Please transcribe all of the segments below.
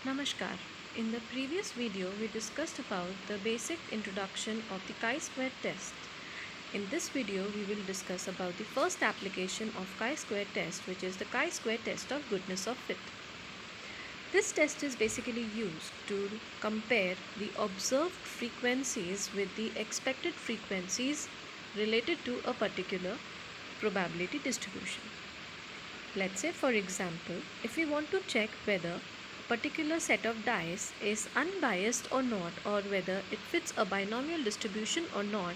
Namaskar. In the previous video, we discussed about the basic introduction of the chi-square test. In this video, we will discuss about the first application of chi-square test, which is the chi-square test of goodness of fit. This test is basically used to compare the observed frequencies with the expected frequencies related to a particular probability distribution. Let's say, for example, if we want to check whether a particular set of dice is unbiased or not, or whether it fits a binomial distribution or not,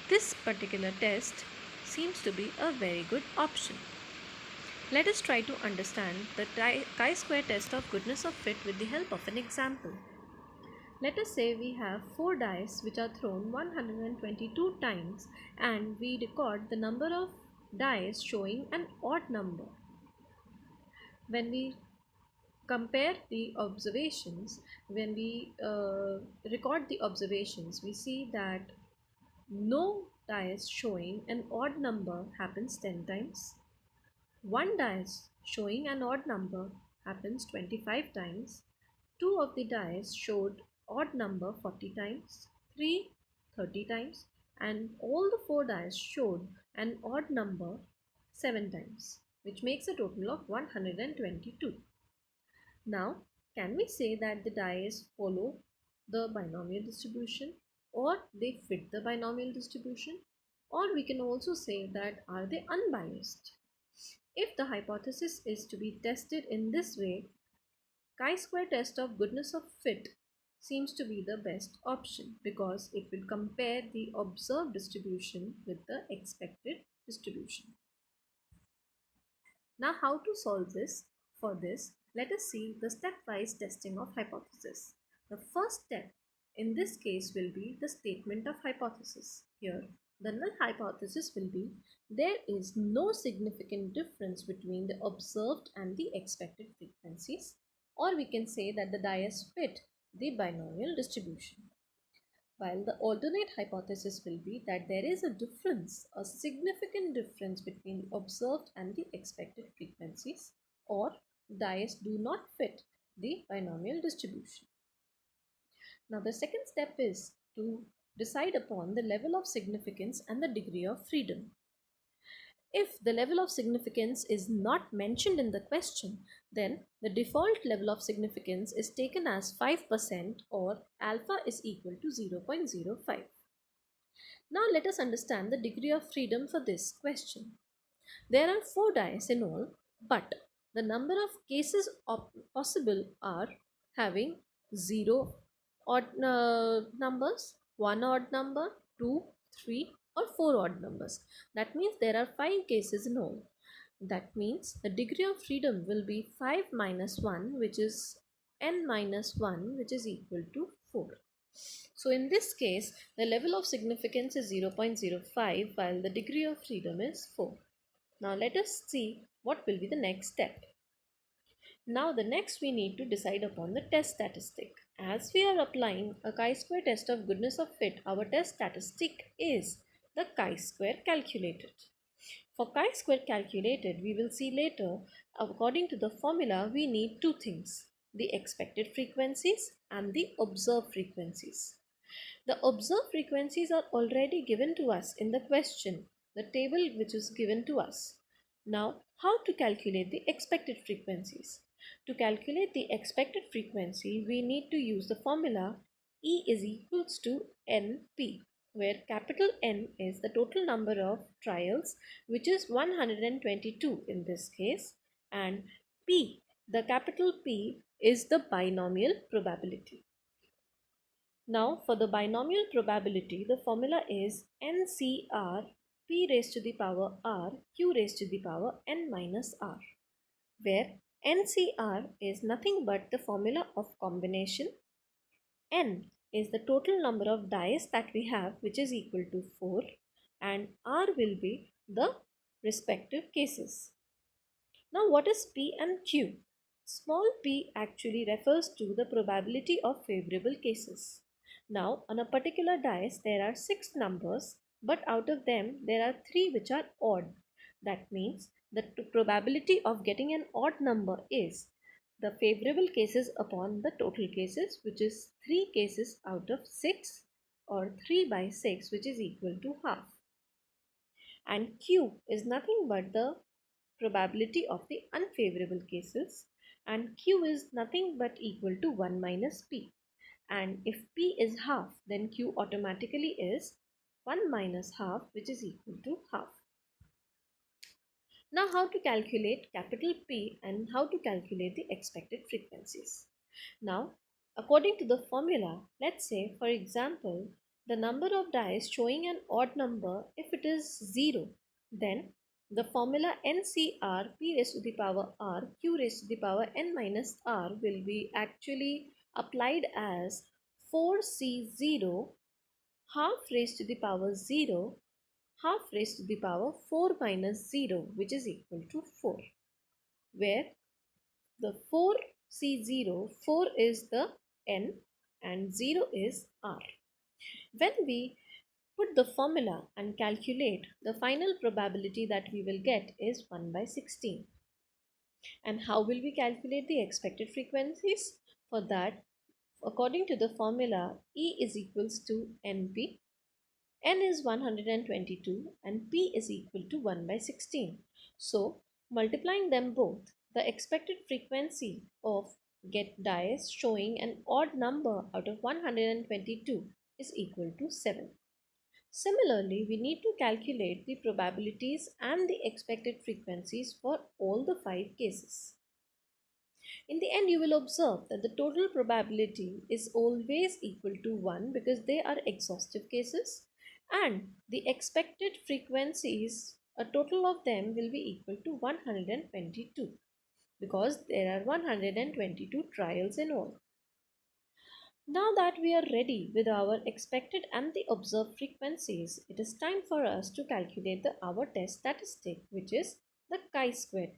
this particular test seems to be a very good option. Let us try to understand the chi-square test of goodness of fit with the help of an example. Let us say we have 4 dice which are thrown 122 times and we record the number of dice showing an odd number. When we compare the observations, when we record the observations, we see that no dice showing an odd number happens 10 times. One dice showing an odd number happens 25 times. Two of the dice showed odd number 40 times, 3 30 times, and all the 4 dice showed an odd number 7 times, which makes a total of 122. Now, can we say that the dice follow the binomial distribution, or they fit the binomial distribution? Or we can also say that are they unbiased? If the hypothesis is to be tested in this way, chi-square test of goodness of fit seems to be the best option because it will compare the observed distribution with the expected distribution. Now, how to solve this? For this, let us see the stepwise testing of hypothesis. The first step in this case will be the statement of hypothesis. Here, the null hypothesis will be there is no significant difference between the observed and the expected frequencies, or we can say that the dice fit the binomial distribution. While the alternate hypothesis will be that there is a difference, a significant difference between the observed and the expected frequencies, or dice do not fit the binomial distribution. Now, the second step is to decide upon the level of significance and the degree of freedom. If the level of significance is not mentioned in the question, then the default level of significance is taken as 5% or alpha is equal to 0.05. Now let us understand the degree of freedom for this question. There are 4 dice in all, but the number of cases possible are having 0 odd numbers, 1 odd number, 2, 3 or 4 odd numbers. That means there are 5 cases in all. That means the degree of freedom will be 5 minus 1, which is n minus 1, which is equal to 4. So in this case, the level of significance is 0.05 while the degree of freedom is 4. Now let us see what will be the next step. Now the next we need to decide upon the test statistic. As we are applying a chi-square test of goodness of fit, our test statistic is the chi-square calculated. For chi-square calculated, we will see later, according to the formula, we need two things: the expected frequencies and the observed frequencies. The observed frequencies are already given to us in the question, the table which is given to us. Now, how to calculate the expected frequencies? To calculate the expected frequency, we need to use the formula E is equals to NP, where capital N is the total number of trials, which is 122 in this case, and P, the capital P, is the binomial probability. Now, for the binomial probability, the formula is NCR P raised to the power R Q raised to the power N minus R, where NCR is nothing but the formula of combination. N is the total number of dice that we have, which is equal to 4, and R will be the respective cases. Now, what is P and Q? Small p actually refers to the probability of favorable cases. Now, on a particular dice, there are 6 numbers, but out of them, there are 3 which are odd. That means the probability of getting an odd number is the favorable cases upon the total cases, which is 3 cases out of 6, or 3 by 6, which is equal to half. And Q is nothing but the probability of the unfavorable cases, and Q is nothing but equal to 1 minus P. And if P is half, then Q automatically is 1 minus half, which is equal to half. Now, how to calculate capital P and how to calculate the expected frequencies. Now, according to the formula, let's say, for example, the number of dice showing an odd number, if it is 0, then the formula NCR P raised to the power R Q raised to the power N minus R will be actually applied as 4C0 half raised to the power 0 half raised to the power 4 minus 0, which is equal to 4, where the 4C0, 4 is the N and 0 is R. When we put the formula and calculate, the final probability that we will get is 1 by 16. And how will we calculate the expected frequencies? For that, according to the formula, E is equals to NP. N is 122 and P is equal to 1 by 16. So, multiplying them both, the expected frequency of get dice showing an odd number out of 122 is equal to 7. Similarly, we need to calculate the probabilities and the expected frequencies for all the 5 cases. In the end, you will observe that the total probability is always equal to 1 because they are exhaustive cases, and the expected frequencies, a total of them, will be equal to 122 because there are 122 trials in all. Now that we are ready with our expected and the observed frequencies, it is time for us to calculate the hour test statistic, which is the chi-square.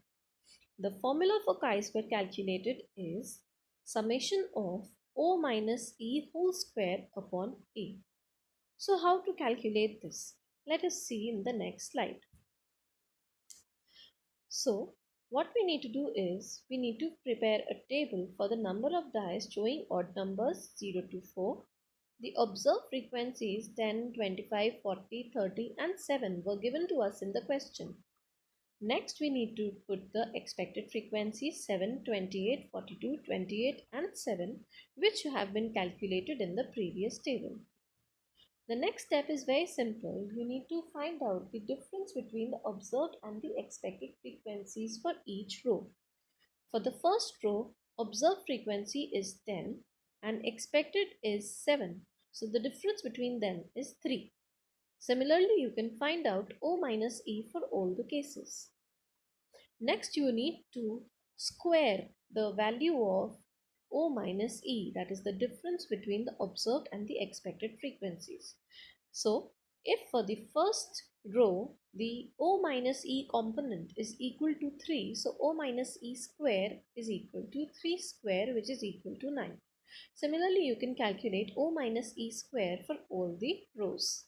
The formula for chi-square calculated is summation of O minus E whole square upon A. So how to calculate this? Let us see in the next slide. So what we need to do is we need to prepare a table for the number of dice showing odd numbers 0 to 4. The observed frequencies 10, 25, 40, 30 and 7 were given to us in the question. Next, we need to put the expected frequencies 7, 28, 42, 28 and 7, which have been calculated in the previous table. The next step is very simple. You need to find out the difference between the observed and the expected frequencies for each row. For the first row, observed frequency is 10 and expected is 7. So the difference between them is 3. Similarly, you can find out O minus E for all the cases. Next, you need to square the value of O minus E, that is the difference between the observed and the expected frequencies. So, if for the first row the O minus E component is equal to 3, so O minus E square is equal to 3 square, which is equal to 9. Similarly, you can calculate O minus E square for all the rows.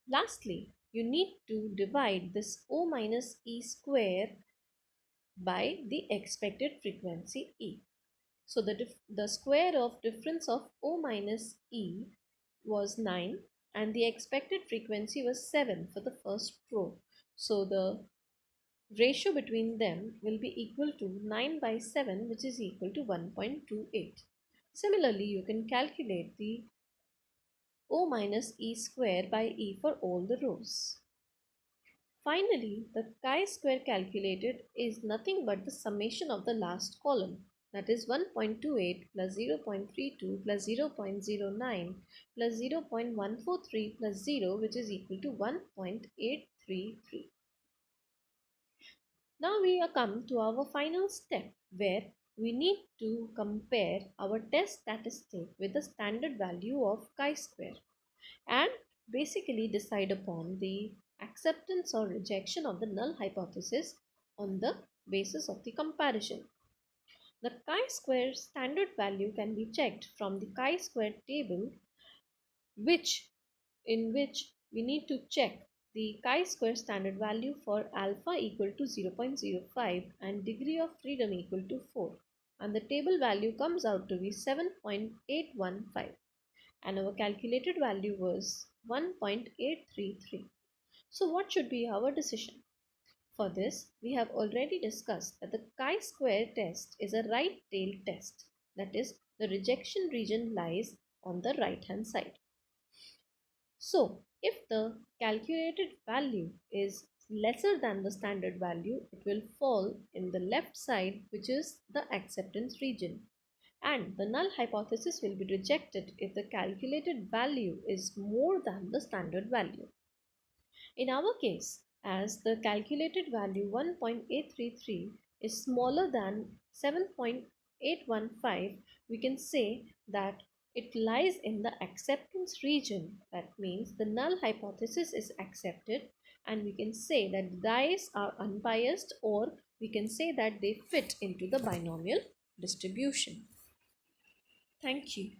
Lastly, you need to divide this O minus E square by the expected frequency E. So the square of difference of O minus E was 9 and the expected frequency was 7 for the first row. So the ratio between them will be equal to 9 by 7, which is equal to 1.28. Similarly, you can calculate the O minus E square by E for all the rows. Finally, the chi-square calculated is nothing but the summation of the last column, that is 1.28 plus 0.32 plus 0.09 plus 0.143 plus 0, which is equal to 1.833. Now we are come to our final step where we need to compare our test statistic with the standard value of chi-square and basically decide upon the acceptance or rejection of the null hypothesis on the basis of the comparison. The chi-square standard value can be checked from the chi-square table, in which we need to check the chi-square standard value for alpha equal to 0.05 and degree of freedom equal to 4. and the table value comes out to be 7.815, and our calculated value was 1.833. So what should be our decision? For this, we have already discussed that the chi-square test is a right-tail test. That is, the rejection region lies on the right-hand side. So, if the calculated value is lesser than the standard value, it will fall in the left side, which is the acceptance region. And the null hypothesis will be rejected if the calculated value is more than the standard value. In our case, as the calculated value 1.833 is smaller than 7.815, we can say that it lies in the acceptance region. That means the null hypothesis is accepted, and we can say that the dice are unbiased, or we can say that they fit into the binomial distribution. Thank you.